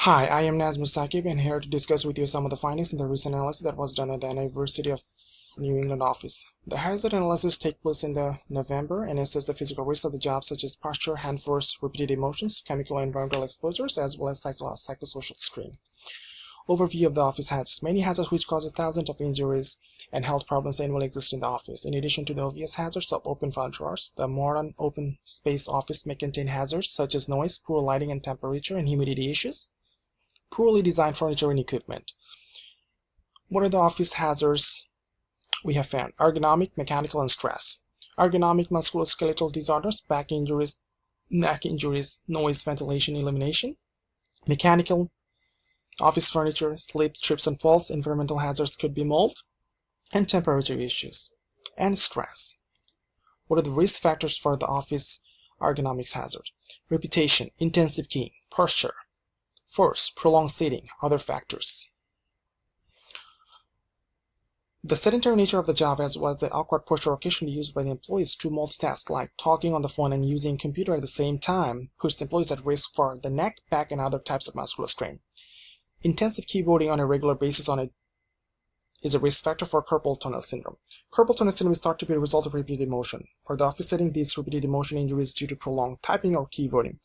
Hi, I am Naz Musakib and here to discuss with you some of the findings in the recent analysis that was done at the University of New England office. The hazard analysis takes place in November and assesses the physical risks of the job such as posture, hand force, repetitive motions, chemical and environmental exposures, as well as psychosocial strain. Overview of the office hazards. Many hazards which cause thousands of injuries and health problems annually exist in the office. In addition to the obvious hazards of open file drawers, the modern open space office may contain hazards such as noise, poor lighting and temperature, and humidity issues. Poorly designed furniture and equipment. What are the office hazards we have found? Ergonomic, mechanical, and stress. Ergonomic musculoskeletal disorders, back injuries, neck injuries, noise, ventilation, illumination. Mechanical, office furniture, slip, trips, and falls. Environmental hazards could be mold and temperature issues. And stress. What are the risk factors for the office ergonomics hazard? Reputation, intensive keying, posture. Force, prolonged sitting, other factors. The sedentary nature of the job as well as the awkward posture occasionally used by the employees to multitask like talking on the phone and using computer at the same time puts the employees at risk for the neck, back, and other types of muscular strain. Intensive keyboarding on a regular basis is a risk factor for carpal tunnel syndrome. Carpal tunnel syndrome is thought to be a result of repetitive motion. For the office setting, these repetitive motion injuries due to prolonged typing or keyboarding.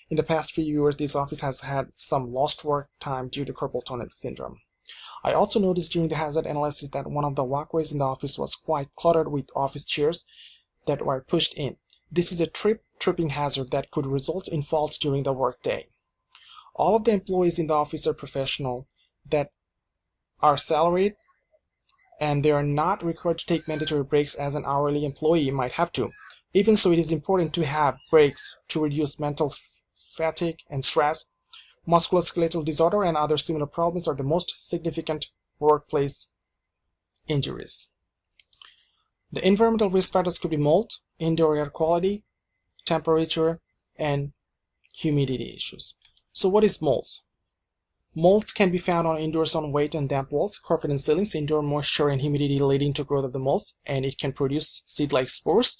In the past few years, this office has had some lost work time due to carpal tunnel syndrome. I also noticed during the hazard analysis that one of the walkways in the office was quite cluttered with office chairs that were pushed in. This is a tripping hazard that could result in falls during the workday. All of the employees in the office are professional that are salaried and they are not required to take mandatory breaks as an hourly employee might have to. Even so, it is important to have breaks to reduce mental fatigue and stress. Musculoskeletal disorder and other similar problems are the most significant workplace injuries. The environmental risk factors could be mold, indoor air quality, temperature, and humidity issues. So what is molds? Molds can be found on indoors on wet and damp walls, carpet and ceilings. Indoor moisture and humidity leading to growth of the molds, and it can produce seed-like spores.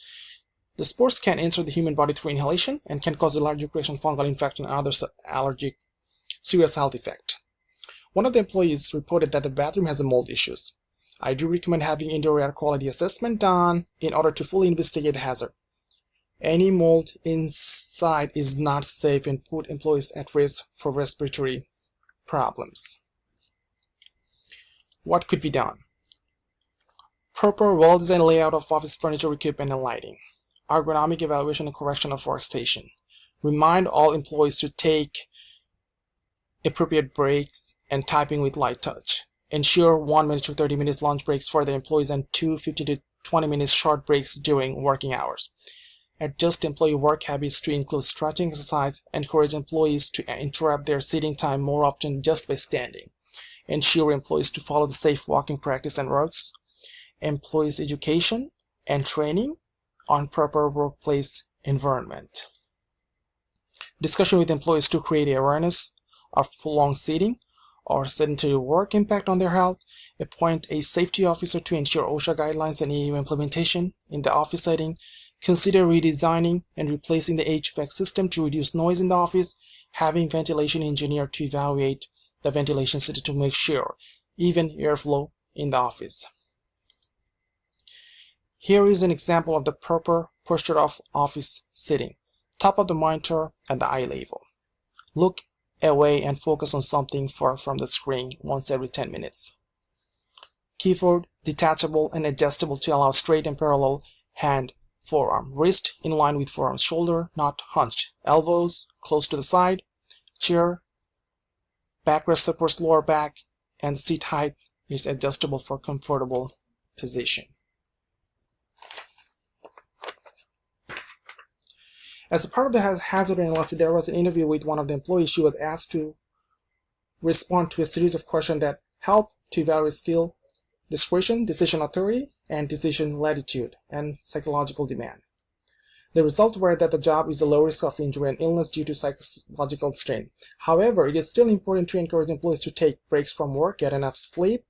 The spores can enter the human body through inhalation and can cause allergic reaction, fungal infection, and other allergic serious health effect. One of the employees reported that the bathroom has mold issues. I do recommend having indoor air quality assessment done in order to fully investigate the hazard. Any mold inside is not safe and put employees at risk for respiratory problems. What could be done? Proper, well-designed layout of office furniture, equipment, and lighting. Ergonomic evaluation and correction of workstation. Remind all employees to take appropriate breaks and typing with light touch. Ensure 1 minute to 30 minutes lunch breaks for the employees and 15 to 20 minutes short breaks during working hours. Adjust employee work habits to include stretching exercise. Encourage employees to interrupt their sitting time more often just by standing. Ensure employees to follow the safe walking practice and routes. Employees' education and training on proper workplace environment. Discussion with employees to create awareness of prolonged sitting or sedentary work impact on their health. Appoint a safety officer to ensure OSHA guidelines and EU implementation in the office setting. Consider redesigning and replacing the HVAC system to reduce noise in the office. Having ventilation engineer to evaluate the ventilation system to make sure even airflow in the office. Here is an example of the proper posture of office sitting. Top of the monitor at the eye level. Look away and focus on something far from the screen once every 10 minutes. Keyboard detachable and adjustable to allow straight and parallel hand, forearm, wrist in line with forearm, shoulder not hunched, elbows close to the side, chair, backrest supports lower back, and seat height is adjustable for comfortable position. As a part of the hazard analysis, there was an interview with one of the employees. She was asked to respond to a series of questions that help to evaluate skill, discretion, decision authority, and decision latitude, and psychological demand. The results were that the job is a low risk of injury and illness due to psychological strain. However, it is still important to encourage employees to take breaks from work, get enough sleep,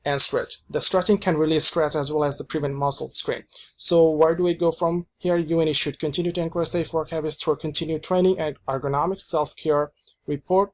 and stretch. The stretching can relieve stress as well as to prevent muscle strain. So where do we go from here? UNE should continue to encourage safe work habits through continued training and ergonomics, self-care, report